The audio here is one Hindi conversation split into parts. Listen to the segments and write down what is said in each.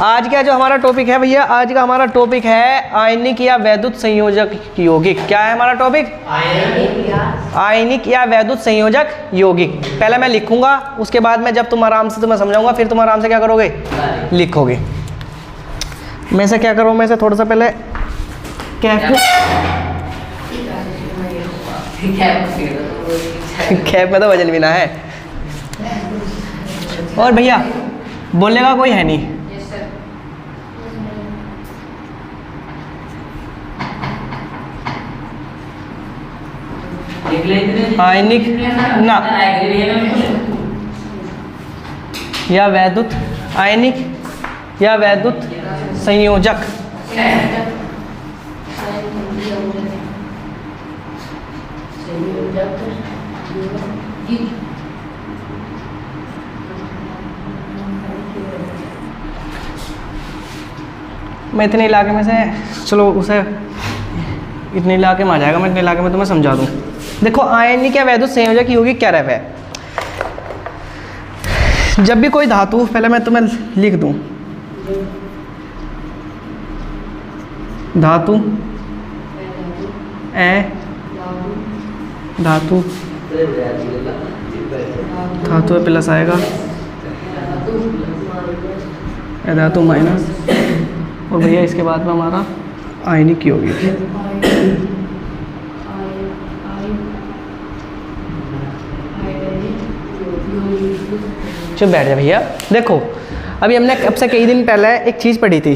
आज का जो हमारा टॉपिक है भैया, आज का हमारा टॉपिक है आयनिक या वैद्युत संयोजक यौगिक। क्या है हमारा टॉपिक? आयनिक या वैद्युत संयोजक यौगिक। पहले मैं लिखूंगा, उसके बाद में जब तुम आराम से तुम्हें समझाऊंगा, फिर तुम आराम से क्या करोगे? लिखोगे। मैं से क्या करूँ, मैं से थोड़ा सा पहले कैप में तो वजन भी ना है। और भैया बोलने का कोई है नहीं। आयनिक ना या वैद्युत, आयनिक या वैद्युत संयोजक। मैं इतने इलाके में से, चलो उसे इतने इलाके में आ जाएगा, मैं इतने इलाके में तुम्हें समझा दूँ। देखो आयनिक या वैद्युत संयोजक यौगिक क्या रहता है? जब भी कोई धातु, पहले मैं तुम्हें लिख दूँ, धातु धातु धातु में प्लस आएगा, धातु माइनस, और भैया इसके बाद में हमारा आयनिक यौगिक। चुप बैठ जा भैया। देखो अभी हमने अब से कई दिन पहले एक चीज़ पढ़ी थी,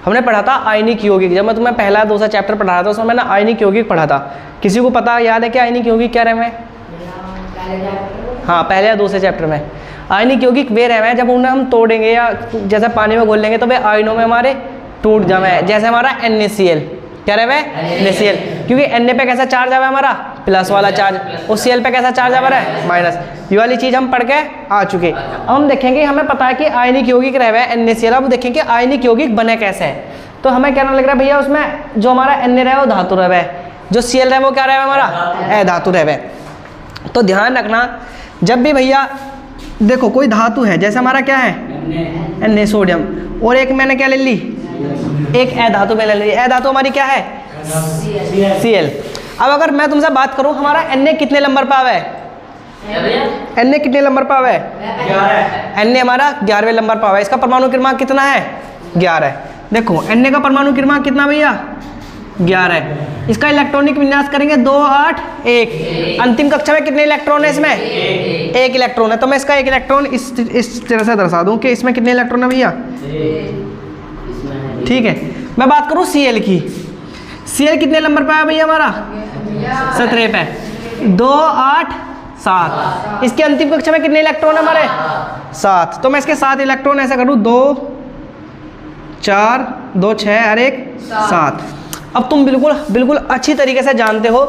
हमने पढ़ा था आयनिक यौगिक। जब मैं तुम्हें पहला दूसरा चैप्टर पढ़ा रहा था, उसमें मैंने आयनिक यौगिक पढ़ा था। किसी को पता याद है कि आयनिक यौगिक क्या रहे हैं? हाँ, पहले या दूसरे चैप्टर में। आयनिक यौगिक वे रहे हैं जब उन्हें हम तोड़ेंगे या जैसे पानी में घोल लेंगे तो वे आयनों में हमारे टूट जावे। जैसे हमारा NaCl क्या रहे हैं? NaCl, क्योंकि Na पे कैसा चार्ज आवा है? हमारा प्लस वाला चार्ज, और Cl पे कैसा चार्ज आवा है? माइनस। ये वाली चीज़ हम पढ़ के आ चुके। अब हम देखेंगे, हमें पता है कि आयनिक यौगिक रहे हैं NaCl। अब देखेंगे आयनिक यौगिक बने कैसे हैं। तो हमें क्या नाम लग रहा है भैया? उसमें जो हमारा Na रहे वो धातु रहे है, जो Cl रहे वो क्या रहे है? हमारा अधातु रहे है। तो ध्यान रखना, जब भी भैया देखो कोई धातु है, जैसे हमारा क्या है Na सोडियम, और एक मैंने क्या ले ली? एक अधातु में ले ली। अधातु हमारी क्या है? Cl। अब अगर मैं तुमसे बात करूं, हमारा Na कितने नंबर पर आवे? Na कितने नंबर पर आवे? 11। Na हमारा 11वें नंबर पर आवे। इसका परमाणु क्रमांक कितना है? 11। देखो Na का परमाणु क्रमांक कितना भैया? 11। इसका इलेक्ट्रॉनिक विन्यास करेंगे 2 8 1। अंतिम कक्षा में कितने इलेक्ट्रॉन है इसमें? एक इलेक्ट्रॉन है। तो मैं इसका एक इलेक्ट्रॉन इस तरह से दर्शा दूं कि इसमें कितने इलेक्ट्रॉन है भैया? ठीक है। मैं बात करूं Cl की। Cl कितने नंबर पे है भैया हमारा? 17 पे। 2 8 7। इसके अंतिम कक्षा में कितने इलेक्ट्रॉन है हमारे? 7। तो मैं इसके 7 इलेक्ट्रॉन ऐसा करूं, 2 4 2 6 और 1 7। अब तुम बिल्कुल अच्छी तरीके से जानते हो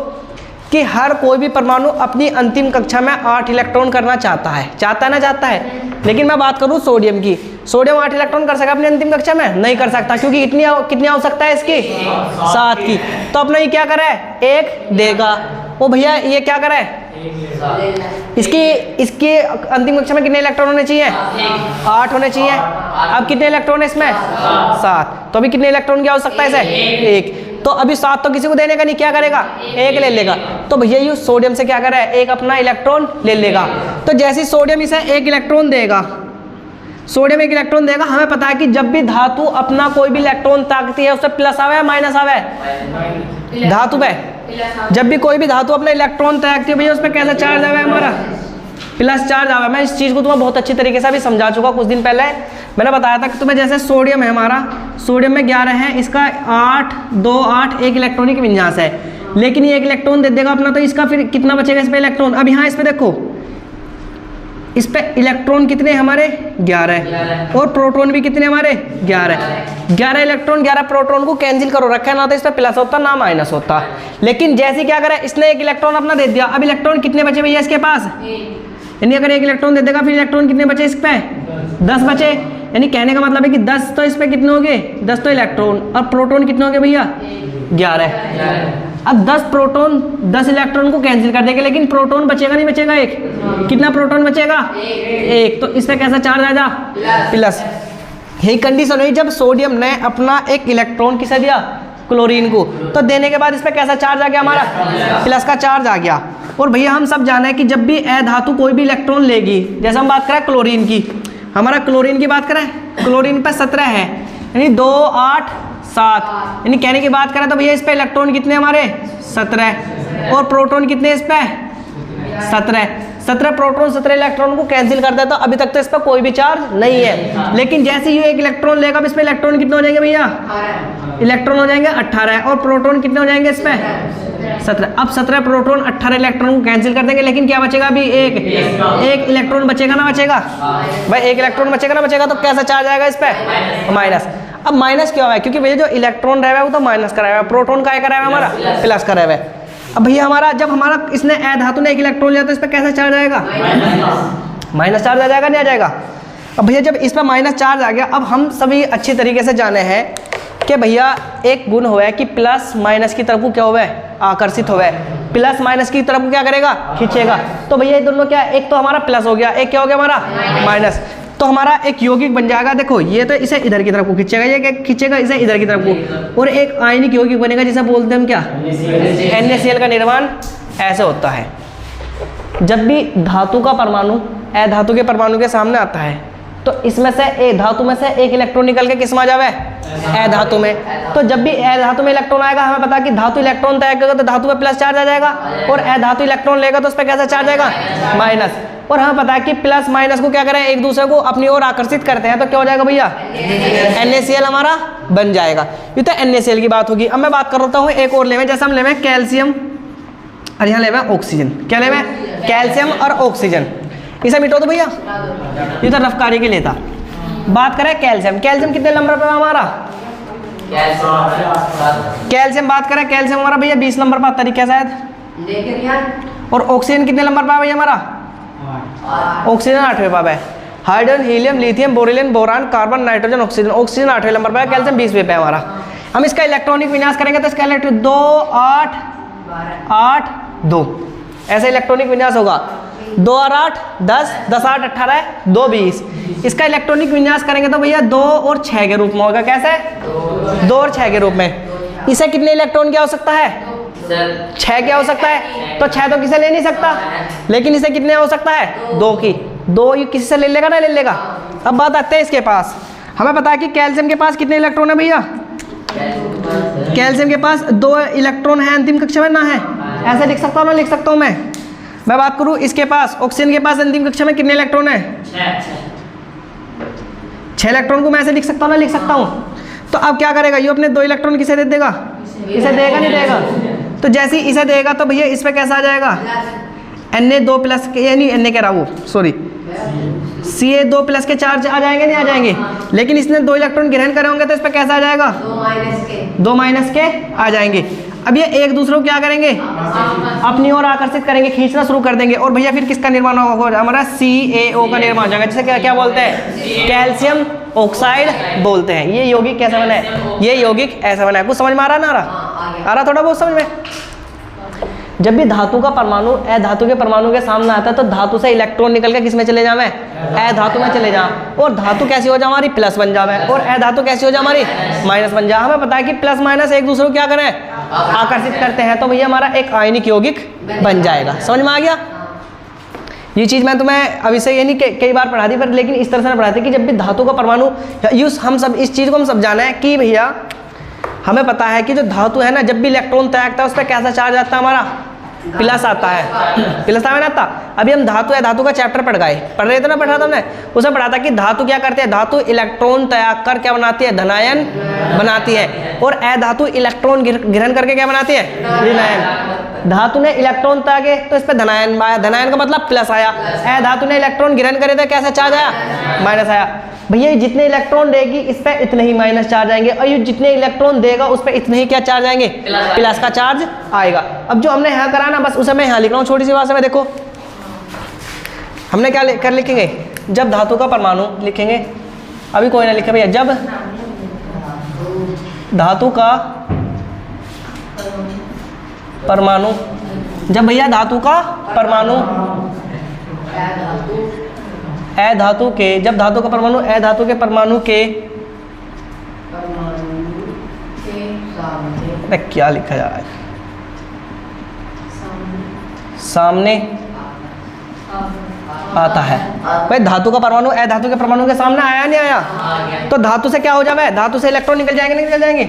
कि हर कोई भी परमाणु अपनी अंतिम कक्षा में 8 इलेक्ट्रॉन करना चाहता है ना? चाहता है। लेकिन मैं बात करूं सोडियम की, सोडियम 8 इलेक्ट्रॉन कर सका अपनी अंतिम कक्षा में? नहीं कर सकता, क्योंकि कितनी आवश्यकता है इसकी? 7 की। तो अपना ये क्या करे? 1 देगा। ओ भैया ये क्या करे? इसकी अंतिम कक्षा में कितने इलेक्ट्रॉन होने चाहिए? 8 होने चाहिए। अब कितने इलेक्ट्रॉन है इसमें? 7। तो अभी कितने इलेक्ट्रॉन की आवश्यकता है इसे? 1। तो अभी 7 तो किसी को देने का नहीं, क्या करेगा? 1 ले लेगा। तो भैया ये सोडियम से क्या करे? 1 अपना इलेक्ट्रॉन ले लेगा। तो जैसे सोडियम इसे 1 इलेक्ट्रॉन देगा, सोडियम 1 इलेक्ट्रॉन देगा, हमें पता है कि जब भी धातु अपना कोई भी इलेक्ट्रॉन ताकती है, उससे प्लस आवे या माइनस आवे? धातु पे जब भी कोई भी धातु अपना इलेक्ट्रॉन ताकती है भैया, उस पर कैसा चार्ज आवे? हमारा प्लस चार्ज आवे। मैं इस चीज़ को तुम्हें बहुत अच्छी तरीके से भी समझा चुका। कुछ दिन पहले मैंने बताया था कि तुम्हें जैसे सोडियम है, हमारा सोडियम में 11 है, इसका 8 2 8 1 इलेक्ट्रॉनिक विन्यास है। लेकिन ये 1 इलेक्ट्रॉन दे देगा अपना, तो इसका फिर कितना बचेगा इस पे इलेक्ट्रॉन? अब यहाँ इस पे देखो, इस पे इलेक्ट्रॉन कितने हमारे? 11। और प्रोटॉन भी कितने हमारे? 11 इलेक्ट्रॉन 11 प्रोटॉन को कैंसिल करो रखा है ना, तो इस पे प्लस होता ना माइनस होता। लेकिन जैसे क्या करे, इसने 1 इलेक्ट्रॉन अपना दे दिया। अब इलेक्ट्रॉन कितने बचे भैया इसके पास? यानी अगर 1 इलेक्ट्रॉन दे देगा, फिर इलेक्ट्रॉन कितने बचे इस पे? 10 बचे। यानी कहने का मतलब है कि 10 तो इस पे कितने हो गए? 10 तो इलेक्ट्रॉन। और प्रोटॉन कितने हो गए भैया? 11। अब 10 प्रोटॉन 10 इलेक्ट्रॉन को कैंसिल कर देंगे, लेकिन प्रोटॉन बचेगा नहीं बचेगा? 1। कितना प्रोटॉन बचेगा? 1। तो इस पे कैसा चार्ज आएगा? प्लस। यही कंडीशन हुई जब सोडियम ने अपना एक इलेक्ट्रॉन किसे दिया, क्लोरीन को, तो देने के बाद इस पर कैसा चार्ज आ गया हमारा, प्लस का चार्ज आ गया। और भैया हम सब जाने हैं कि जब भी अधातु कोई भी इलेक्ट्रॉन लेगी, जैसे हम बात करें क्लोरीन की, हमारा क्लोरीन की बात करें, क्लोरीन पे 17 है, यानी 2 8 7, यानी कहने की बात करें तो भैया इस पे इलेक्ट्रॉन कितने हमारे 17, और प्रोटॉन कितने इस पे 17 प्रोटॉन 17 इलेक्ट्रॉन को कैंसिल कर देता। अभी तक तो इस पर कोई भी चार्ज नहीं है, लेकिन जैसे ये एक इलेक्ट्रॉन लेगा, अब इस पे इलेक्ट्रॉन कितने हो जाएंगे भैया, इलेक्ट्रॉन हो जाएंगे 18, और प्रोटॉन कितने हो जाएंगे इस पे 17। अब 17 प्रोटॉन 18 इलेक्ट्रॉन को कैंसिल कर देंगे, लेकिन क्या बचेगा अभी, एक इलेक्ट्रॉन बचेगा ना, बचेगा भाई, एक इलेक्ट्रॉन बचेगा ना, बचेगा तो कैसा चार्ज आएगा इस पे, माइनस। अब माइनस क्यों है, क्योंकि भैया जो इलेक्ट्रॉन रहा है वो तो माइनस कराया हुआ है, प्रोटॉन का कराया हुआ हमारा प्लस कराया हुआ है। अब भैया हमारा जब हमारा इसने अधातु ने एक इलेक्ट्रॉन लिया तो इस पर कैसा चार्ज आएगा, माइनस चार्ज आ जाएगा, नहीं आ जाएगा। अब भैया जब इस पर माइनस चार्ज आ गया, अब हम सभी अच्छी तरीके से जाने हैं कि भैया एक गुण हुआ है कि प्लस माइनस की तरफ को क्या हुआ है, आकर्षित हुआ है, प्लस माइनस की तरफ को क्या करेगा, खींचेगा। तो भैया ये दोनों क्या, एक तो हमारा प्लस हो गया, एक क्या हो गया हमारा माइनस, तो हमारा एक यौगिक बन जाएगा। देखो ये तो इसे इधर की तरफ को खींचेगा, ये क्या खींचेगा, इसे इधर की तरफ को, और एक आयनिक यौगिक बनेगा जिसे बोलते हैं हम क्या, NaCl का निर्माण ऐसे होता है। जब भी धातु का परमाणु अधातु के परमाणु के सामने आता है तो इसमें से एक धातु में से एक इलेक्ट्रॉन निकल के किस में आ जावे, अधातु में। तो जब भी अधातु में इलेक्ट्रॉन आएगा, हमें पता है कि धातु इलेक्ट्रॉन तय करेगा तो धातु पे प्लस चार्ज आ जाएगा, और अधातु इलेक्ट्रॉन लेगा तो उस पर कैसा चार्ज आएगा, माइनस। और हमें पता है कि प्लस माइनस को क्या करें, एक दूसरे को अपनी ओर आकर्षित करते हैं, तो क्या हो जाएगा भैया, NaCl हमारा बन जाएगा। ये तो NaCl की बात होगी। अब मैं बात कर रहा हूँ एक और लेवे, जैसे हम लेवे कैल्शियम और यहाँ लेवे ऑक्सीजन, क्या लेवे, कैल्शियम और ऑक्सीजन, इसे मिटो तो भैया, ये तो रफकारी के लिए था। बात करें कैल्शियम, कैल्शियम कितने नंबर पे हमारा, कैल्शियम बात करें, कैल्शियम हमारा भैया 20 नंबर पर आता है शायद, और ऑक्सीजन कितने नंबर पर है भैया हमारा, ऑक्सीजन 8वें पर है। Hydrogen, helium, lithium, beryllium, boron, carbon, nitrogen, oxygen, oxygen 8वें नंबर पर है, कैल्शियम 20वें पे है हमारा। हम इसका इलेक्ट्रॉनिक विन्यास करेंगे तो इसका इलेक्ट्रॉन 2 8 8 2 ऐसे इलेक्ट्रॉनिक विन्यास होगा, 2 और 8 10, 10 8 18, 2 20। इसका इलेक्ट्रॉनिक विन्यास करेंगे तो भैया 2 और 6 के रूप में होगा, कैसे, 2 और 6 के रूप में। इसे कितने इलेक्ट्रॉन की आवश्यकता है, 6 की आवश्यकता है, तो 6 तो किसे ले नहीं सकता, लेकिन इसे कितने आवश्यकता है, 2 की, 2 ये किसी से ले लेगा ना, ले लेगा। अब बात आते हैं इसके पास, हमें पता है कि कैल्शियम के पास कितने इलेक्ट्रॉन है भैया, कैल्शियम के पास 2 इलेक्ट्रॉन है, अंतिम कक्षा में ना है, ऐसे लिख सकता हूँ ना, लिख सकता हूँ मैं बात करूँ इसके पास, ऑक्सीजन के पास अंतिम कक्षा में कितने इलेक्ट्रॉन है, 6 इलेक्ट्रॉन को मैं ऐसे लिख सकता हूँ ना, लिख सकता हूँ। तो अब क्या करेगा, ये अपने 2 इलेक्ट्रॉन किसे दे देगा, इसे देगा नहीं देगा, तो जैसे ही इसे देगा तो भैया इस पे कैसा आ जाएगा, Na2 प्लस के, यानी Na कह रहा वो सॉरी Ca2 प्लस के चार्ज आ जाएंगे, नहीं आ जाएंगे, लेकिन इसने 2 इलेक्ट्रॉन ग्रहण करे होंगे तो इस पे कैसा आ जाएगा, 2 माइनस के आ जाएंगे। अब ये एक दूसरे को क्या करेंगे, अपनी ओर आकर्षित करेंगे, खींचना शुरू कर देंगे, और भैया फिर किसका निर्माण होगा, हमारा CaO का निर्माण हो जाएगा, जिसे क्या क्या बोलते हैं, कैल्शियम ऑक्साइड बोलते हैं। ये यौगिक कैसे बना है, ये यौगिक ऐसा बना है, कुछ समझ में आ रहा ना, आ रहा थोड़ा बहुत समझ में। जब भी धातु का परमाणु अधातु के परमाणु के सामने आता है तो धातु से इलेक्ट्रॉन निकल के किस में चले जावे, अधातु में चले जा, और धातु कैसी हो जा हमारी, प्लस बन जावे, और अधातु कैसी हो जा हमारी, माइनस बन जा। हमें पता है कि प्लस माइनस एक दूसरे को क्या करें, आकर्षित करते हैं, तो भैया हमारा एक आयनिक यौगिक बन जाएगा। समझ में आ गया। ये चीज़ मैं तुम्हें अभी से ये नहीं कई बार पढ़ा दी, पर लेकिन इस तरह से पढ़ा दी कि जब भी धातु का परमाणु यूज, हम सब इस चीज़ को हम सब जाना है कि भैया हमें पता है कि जो धातु है ना, जब भी इलेक्ट्रॉन त्यागता है उस पर कैसा चार्ज आता है हमारा, प्लस आता है, प्लस आता है ना आता। अभी हम धातु है धातु का चैप्टर पढ़ रहे थे ना, पढ़ा था हमने, उसमें पढ़ा था कि धातु क्या करते हैं, धातु इलेक्ट्रॉन त्याग कर क्या बनाती है, धनायन बनाती है, और अधातु इलेक्ट्रॉन ग्रहण करके क्या बनाती है, ऋणायन। धातु ने इलेक्ट्रॉन त्यागे तो इस पर धनायन आया, धनायन का मतलब प्लस आया, अधातु ने इलेक्ट्रॉन ग्रहण करे तो कैसा चार्ज आया, माइनस आया। भैया जितने इलेक्ट्रॉन देगी इस पर इतने ही माइनस चार्ज आएंगे, और ये जितने इलेक्ट्रॉन देगा उस पर इतने ही क्या चार्ज आएंगे, प्लस का चार्ज आएगा। अब जो हमने यहाँ करा ना, बस उसे मैं यहाँ लिख रहा हूँ छोटी सी भाषा में। देखो हमने क्या कर लिखेंगे, जब धातु का परमाणु लिखेंगे, अभी कोई ना लिखे भैया, जब धातु का परमाणु, जब भैया धातु का परमाणु अधातु के, जब धातु का परमाणु अधातु के परमाणु के अरे क्या लिखा जा रहा है, सामने आता है। भाई धातु का परमाणु अधातु के परमाणु के सामने आया नहीं आया? तो धातु से क्या हो जाए, धातु से इलेक्ट्रॉन निकल जाएंगे नहीं निकल जाएंगे?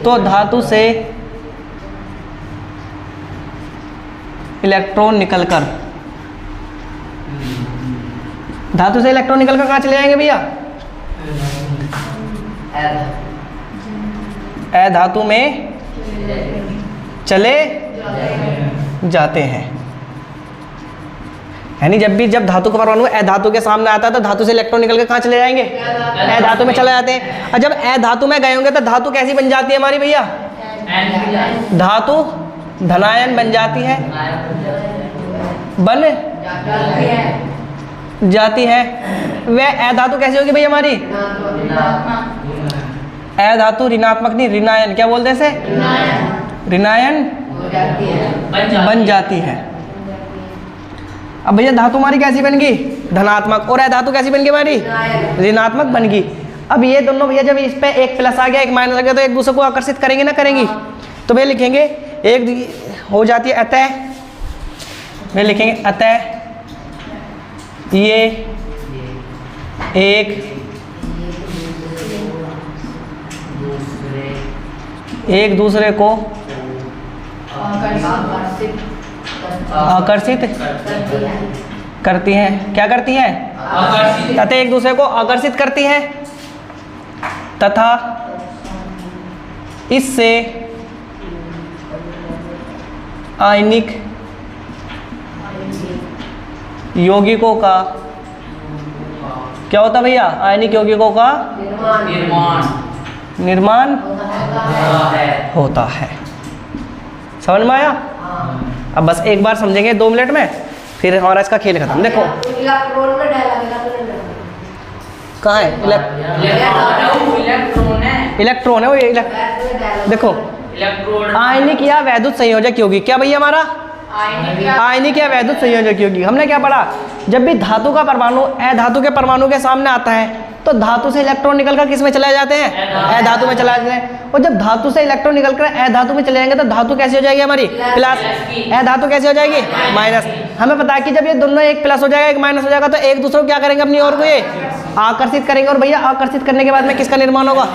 तो धातु से इलेक्ट्रॉन निकलकर कहाँ चले जाएंगे भैया? अधातु में चले जाते हैं। यानी जब धातु का परमाणु अधातु के सामने आता है तो धातु से इलेक्ट्रॉन निकल के कहाँ चले जाएंगे? अधातु में चले जाते हैं। और जब अधातु में गए होंगे तो धातु कैसी बन जाती है हमारी भैया? धातु धनायन बन जाती है, जाती है। वह अधातु कैसी होगी भैया हमारी? अधातु ऋणात्मक नहीं, ऋणायन, क्या बोलते हैं इसे? ऋणायन बन जाती है। अब भैया धातु हमारी कैसी बन गई? धनात्मक। और अधातु कैसी बन गई हमारी? ऋणात्मक बन गई। अब ये दोनों भैया जब इस पे एक प्लस आ गया एक माइनस आ गया तो एक दूसरे को आकर्षित करेंगे ना करेंगी? तो भैया लिखेंगे एक हो जाती है अतः, भैया लिखेंगे अतः ये एक दूसरे को आकर्षित करती हैं। क्या करती हैं? तथा एक दूसरे को आकर्षित करती हैं तथा इससे आयनिक यौगिकों का क्या होता है भैया? आयनिक यौगिकों का निर्माण होता है। समझ में आया? अब बस एक बार समझेंगे 2 मिनट में, फिर हमारा इसका खेल खत्म। देखो कहाँ है इलेक्ट्रॉन है वो देखो आयनिक या वैद्युत संयोजक यौगिक। क्या भैया हमारा? आयनिक या वैद्युत संयोजक यौगिक। हमने क्या पढ़ा? जब भी धातु का परमाणु अधातु के परमाणु के सामने आता है तो धातु से इलेक्ट्रॉन निकलकर किस में चले जाते हैं? अधातु में चला जाते हैं। और जब धातु से इलेक्ट्रॉन निकलकर अधातु में चले जाएंगे तो धातु कैसी हो जाएगी हमारी? प्लस। अधातु कैसी हो जाएगी? माइनस। हमें पता है कि जब ये दोनों एक प्लस हो जाएगा एक माइनस हो जाएगा तो एक दूसरे को क्या करेंगे? अपनी ओर को ये आकर्षित करेंगे। और भैया आकर्षित करने के बाद में किसका निर्माण होगा?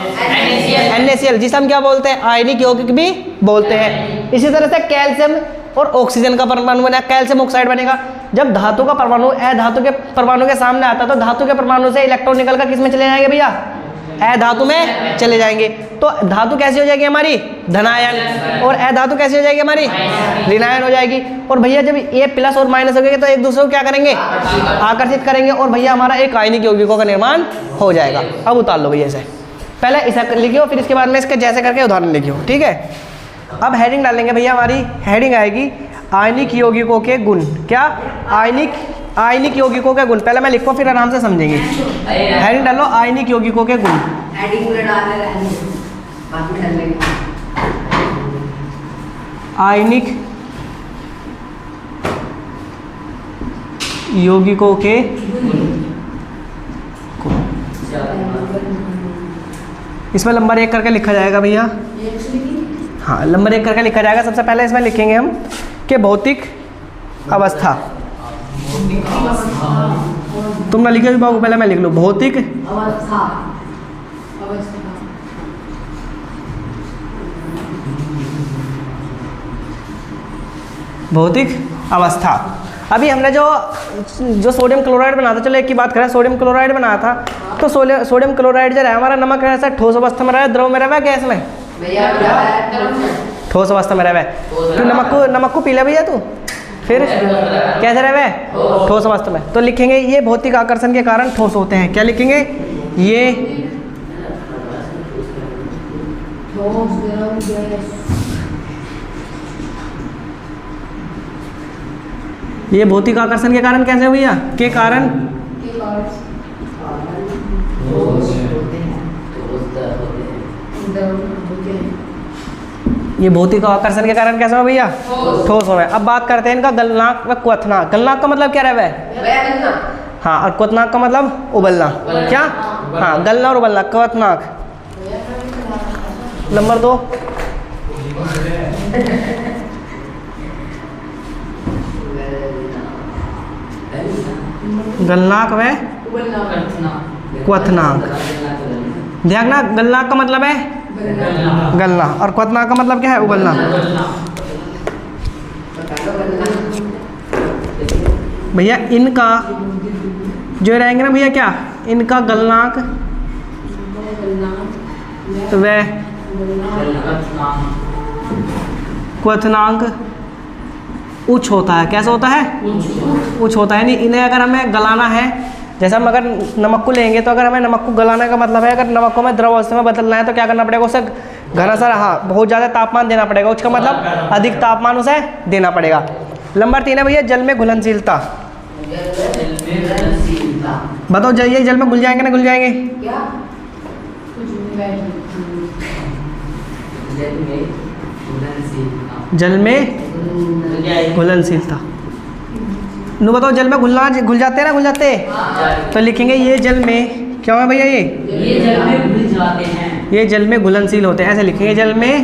NaCl, जिसे हम क्या बोलते हैं? आयनिक यौगिक भी बोलते हैं। इसी तरह से कैल्शियम और ऑक्सीजन का परमाणु बना, कैल्शियम ऑक्साइड बनेगा। जब धातु का परमाणु अधातु के परमाणु के सामने आता है तो धातु के परमाणु से इलेक्ट्रॉन निकलकर किस में चले जाएंगे भैया? अधातु में चले जाएंगे। तो धातु कैसी हो जाएगी हमारी? धनायन। और अधातु कैसी हो जाएगी हमारी? ऋणायन हो जाएगी। और भैया जब ये प्लस और माइनस हो गए तो एक दूसरे को क्या करेंगे? आकर्षित करेंगे। और भैया हमारा एक आयनिक यौगिकों का निर्माण हो जाएगा। अब उतार लो भैया इसे, पहले इसे लिखियो फिर इसके बाद में इसके जैसे करके उदाहरण लिखियो, ठीक है? अब हेडिंग डालेंगे भैया, हमारी हेडिंग आएगी आयनिक यौगिकों के गुण। क्या? आयनिक यौगिकों के गुण। पहले मैं लिखूं फिर आराम से समझेंगे। हेडिंग डालो आयनिक यौगिकों के गुण। आयनिक यौगिकों के इसमें नंबर 1 करके लिखा जाएगा भैया। हाँ, नंबर 1 करके लिखा जाएगा। सबसे पहले इसमें लिखेंगे हम कि भौतिक अवस्था। तुम ना लिखो बाबू, पहले मैं लिख लूँ। भौतिक अवस्था। भौतिक अवस्था। अभी हमने जो सोडियम क्लोराइड बना था, चलो एक की बात करें। सोडियम क्लोराइड बनाया था तो सोडियम क्लोराइड जो है हमारा नमक है ठोस अवस्था में रहा, द्रव में रहा, गैस में? ठोस अवस्था में रहे। तो नमक को पी ले भैया तू, फिर कैसे रहे? ठोस अवस्था में। तो लिखेंगे ये भौतिक आकर्षण के कारण ठोस होते हैं। क्या लिखेंगे? ये भौतिक आकर्षण के कारण कैसे भैया? के कारण ये भौतिक आकर्षण के कारण कैसा हो भैया? ठोस हो गए। अब बात करते हैं इनका गलनांक व क्वथनांक। गलनांक का मतलब क्या रहे? हाँ, और क्वथनांक का मतलब उबलना। क्या? हाँ, गलना और उबलना, क्वथनाक। नंबर 2, गलनाक व क्वथनाक। देखना, गलनाक का मतलब है गलना और क्वथनाक का मतलब क्या है? उबलना। भैया इनका जो रहेंगे ना भैया, क्या इनका गलनाक व क्वथनांक उच्च होता है। कैसा होता है? उच्च होता है। नहीं, इन्हें अगर हमें गलाना है, जैसे हम अगर नमक को लेंगे तो अगर हमें नमक को गलाने का मतलब है, अगर नमक को हमें द्रव अवस्था में बदलना है तो क्या करना पड़ेगा? उसे घना सा, हाँ, बहुत ज़्यादा तापमान देना पड़ेगा। उसका मतलब अधिक तापमान उसे देना पड़ेगा। नंबर 3 है भैया जल में घुलनशीलता। बताओ, ये जल में घुल जाएंगे ना घुल जाएंगे? जल में घुलनशीलता। नु बताओ, जल में घुलना, घुल जाते हैं ना, घुल जाते हैं? तो लिखेंगे ये जल में क्या है भैया? ये जल में घुल जाते हैं, ये जल में घुलनशील होते हैं। ऐसे लिखेंगे, जल में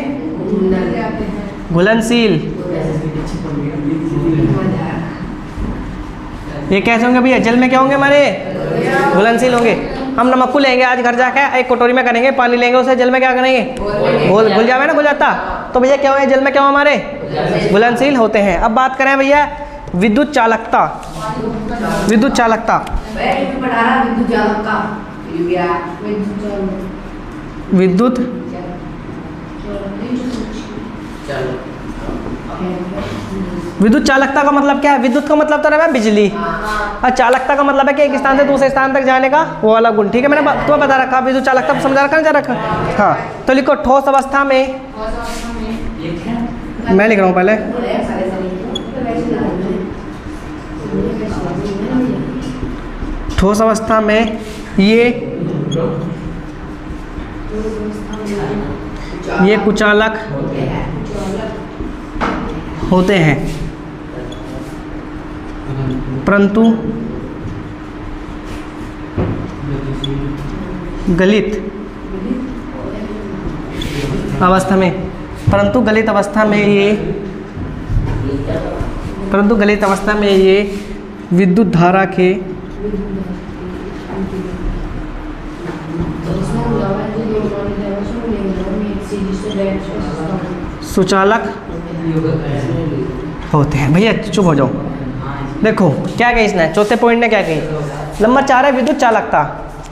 घुलनशील। ये कैसे होंगे भैया? जल में क्या होंगे हमारे? घुलनशील होंगे। हम नमक को लेंगे आज घर जाके, एक कटोरी में करेंगे, पानी लेंगे, उसे जल में क्या करेंगे? घुल जावे ना, घुल जाता। तो भैया क्या होंगे? जल में क्या हो हमारे? घुलनशील होते हैं। अब बात करें भैया विद्युत चालकता। विद्युत चालकता, विद्युत विद्युत चालकता का मतलब क्या है? विद्युत का मतलब तो रहा है बिजली, और चालकता का मतलब है कि एक स्थान से दूसरे स्थान तक जाने का वो वाला गुण। ठीक है, मैंने तुम्हें बता रखा, विद्युत चालकता समझा रखा, नहीं रखा? हाँ, तो लिखो ठोस अवस्था में, मैं लिख रहा हूँ पहले, ठोस अवस्था में ये कुचालक होते हैं, परंतु गलित अवस्था में, गलित अवस्था में ये विद्युत धारा के सुचालक होते हैं। भैया चुप हो जाओ। देखो क्या कही इसने, चौथे पॉइंट ने क्या कही? नंबर 4 है विद्युत चालकता।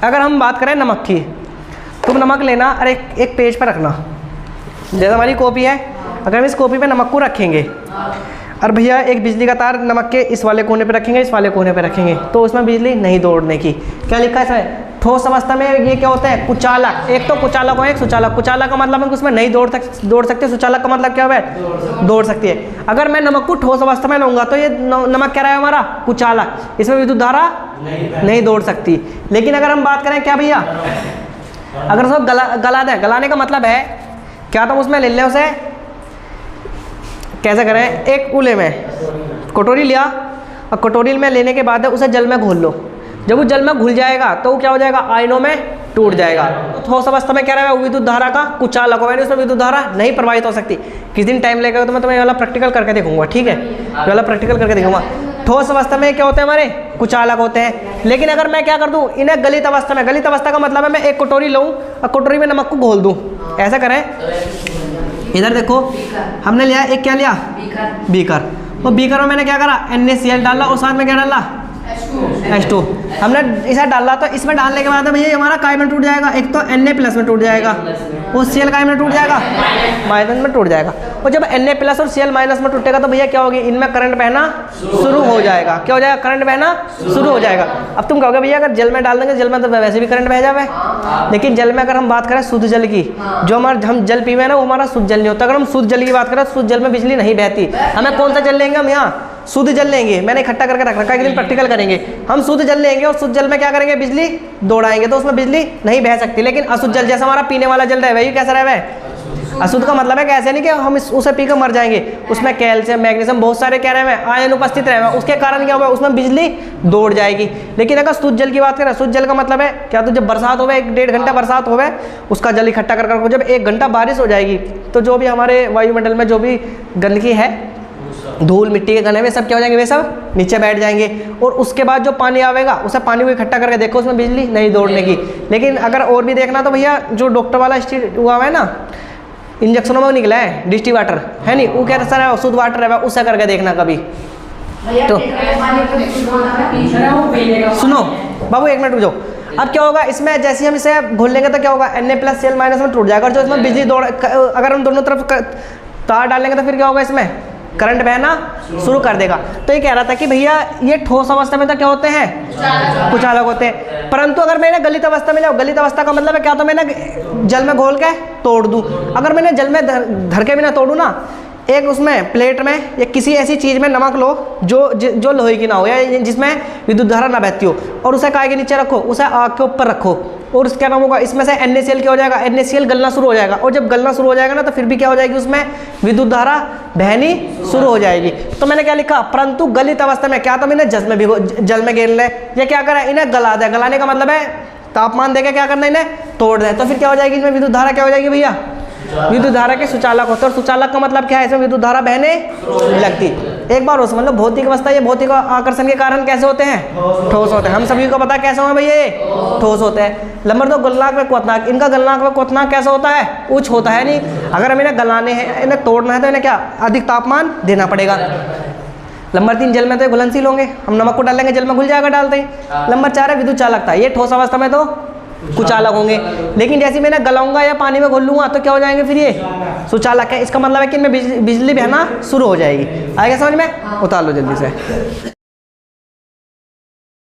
अगर हम बात करें नमक की, तुम नमक लेना और एक पेज पर रखना, जैसे हमारी कॉपी है, अगर हम इस कॉपी पे नमक को रखेंगे और भैया एक बिजली का तार नमक के इस वाले कोने पे रखेंगे, इस वाले कोने पे रखेंगे, तो उसमें बिजली नहीं दौड़ने की। क्या लिखा है इसमें? ठोस अवस्था में ये क्या होता है? कुचालक। एक तो कुचालक हो, एक सुचालक। कुचालक का मतलब है कि उसमें नहीं दौड़ सकते। सुचालक का मतलब क्या है? दौड़ सकती है। अगर मैं नमक को ठोस अवस्था में लूँगा तो ये नमक क्या रहा है हमारा? कुचालक। इसमें विद्युत धारा नहीं दौड़ सकती। लेकिन अगर हम बात करें क्या भैया, अगर उसको गला दें, गलाने का मतलब है क्या? तो उसमें ले लें उसे, कैसे करें? एक उले में कटोरी लिया और कटोरी में लेने के बाद उसे जल में घोल लो। जब वो जल में घुल जाएगा तो वो क्या हो जाएगा? आयनों में टूट जाएगा। तो ठोस अवस्था में क्या रहेगा? विद्युत धारा का कुचालक होगा, उसमें विद्युत धारा नहीं प्रवाहित हो सकती। किस दिन टाइम लगेगा तो मैं तुम्हें वाला प्रैक्टिकल करके दिखाऊंगा। ठीक है, ये वाला प्रैक्टिकल करके दिखाऊंगा। ठोस अवस्था में क्या होते हैं हमारे? कुचालक होते हैं। लेकिन अगर मैं क्या कर दूं इन्हें गलित अवस्था में, गलित अवस्था का मतलब है मैं एक कटोरी लूँ और कटोरी में नमक को घोल दूँ। ऐसा करें, इधर देखो हमने लिया एक, क्या लिया? बीकर। वो बीकर में मैंने क्या करा? NaCl डाला और साथ में क्या डाला? H2। हमने इसे डाला तो इसमें डालने के बाद भैया हमारा काय में टूट जाएगा। एक तो Na+ में टूट जाएगा, वो Cl काय में टूट जाएगा, माइनस में टूट जाएगा। और जब Na+ और Cl माइनस में टूटेगा तो भैया क्या होगी? इनमें करंट बहना शुरू हो जाएगा। क्या हो जाएगा? करंट बहना शुरू हो जाएगा। अब तुम कहोगे भैया अगर जल में डाल देंगे, जल में तो वैसे भी करंट बह जाए, लेकिन जल में अगर हम बात करें शुद्ध जल की, जो हम जल पीवे ना वो हमारा शुद्ध जल नहीं होता। अगर हम शुद्ध जल की बात करें तो शुद्ध जल में बिजली नहीं बहती। हमें कौन सा जल लेंगे? हम यहाँ शुद्ध जल लेंगे। मैंने इकट्ठा करके रख रखा है, एक दिन प्रैक्टिकल करेंगे। हम शुद्ध जल लेंगे और शुद्ध जल में क्या करेंगे? बिजली दौड़ाएंगे, तो उसमें बिजली नहीं बह सकती। लेकिन अशुद्ध जल, जैसा हमारा पीने वाला जल रहा है, वही कैसा रहा है? अशुद्ध का मतलब है कि ऐसे नहीं कि हम उसे पीकर मर जाएंगे, उसमें कैल्शियम मैग्नीशियम बहुत सारे क्या रहे हैं, आयन उपस्थित रहे हैं, उसके कारण क्या होगा, उसमें बिजली दौड़ जाएगी। लेकिन अगर शुद्ध जल की बात करें, शुद्ध जल का मतलब है क्या, तो जब बरसात होवे, 1-1.5 घंटा बरसात होवे, उसका जल इकट्ठा कर जब 1 घंटा बारिश हो जाएगी, तो जो भी हमारे वायुमंडल में जो भी गंदगी है, धूल मिट्टी के कण है, वे सब क्या हो जाएंगे, वे सब नीचे बैठ जाएंगे। और उसके बाद जो पानी आवेगा, उसे पानी को इकट्ठा करके देखो, उसमें बिजली नहीं दौड़ने की। लेकिन अगर और भी देखना तो भैया जो डॉक्टर वाला स्टील हुआ है ना, इंजेक्शनों में निकला है डिस्टी वाटर है नहीं, वो क्या सर है, शुद्ध वाटर है, उससे करके देखना कभी। तो सुनो बाबू, 1 मिनट रुक जाओ। अब क्या होगा इसमें, जैसे हम इसे घोल लेंगे तो क्या होगा, Na+Cl- में टूट जाएगा, और जो इसमें बिजली दौड़, अगर हम दोनों तरफ तार डालेंगे तो फिर क्या होगा, इसमें करंट बहना शुरू कर देगा। तो ये कह रहा था कि भैया ये ठोस अवस्था में तो क्या होते हैं, कुचालक होते हैं। परंतु अगर मैंने गलित अवस्था में, गलित अवस्था का मतलब है क्या, तो मैंने जल में घोल के तोड़ दूं। अगर मैंने जल में धर के भी ना तोड़ूं ना, एक उसमें प्लेट में या किसी ऐसी चीज़ में नमक लो जो लोहे की ना हो, या जिसमें विद्युत धारा ना बहती हो, और उसे काय के नीचे रखो, उसे आग के ऊपर रखो, और उसका नाम होगा, इसमें से NaCl क्या हो जाएगा, NaCl गलना शुरू हो जाएगा। और जब गलना शुरू हो जाएगा ना, तो फिर भी क्या हो जाएगी, उसमें विद्युत धारा बहनी शुरू हो जाएगी। तो मैंने क्या लिखा, परंतु गलित अवस्था में क्या, तो मैंने जल में घेर ले, ये क्या करें, इन्हें गला दे। गलाने का मतलब है तापमान देकर क्या करना, इन्हें तोड़ दे। तो फिर क्या हो जाएगी, इसमें विद्युत धारा क्या हो जाएगी भैया, विद्युत धारा के सुचालक होते हैं। और सुचालक का मतलब क्या है, इसमें विद्युत धारा बहने लगती। एक बार उस मतलब भौतिक अवस्था, ये भौतिक आकर्षण के कारण कैसे होते हैं, ठोस होते हैं। हम सभी को पता है कैसे होंगे भैया, ये ठोस होते हैं। नंबर 2 गलनांक में क्वथनांक। इनका गलनांक में क्वथनांक कैसा होता है, उच्च होता है। नहीं, अगर हमें इन्हें गलाने हैं, इन्हें तोड़ना है, तो इन्हें क्या अधिक तापमान देना पड़ेगा। नंबर 3 जल में तो घुलनशील होंगे, हम नमक को डालेंगे जल में घुल जाएगा, डालते ही। नंबर 4 है विद्युत चालकता, ये ठोस अवस्था में तो कुचालक होंगे, लेकिन जैसे मैंने गलाऊंगा या पानी में घोल लूंगा तो क्या हो जाएंगे, फिर ये सुचालक है। इसका मतलब है कि इनमें बिजली बहना शुरू हो जाएगी। आएगा समझ में, उतार लो जल्दी से।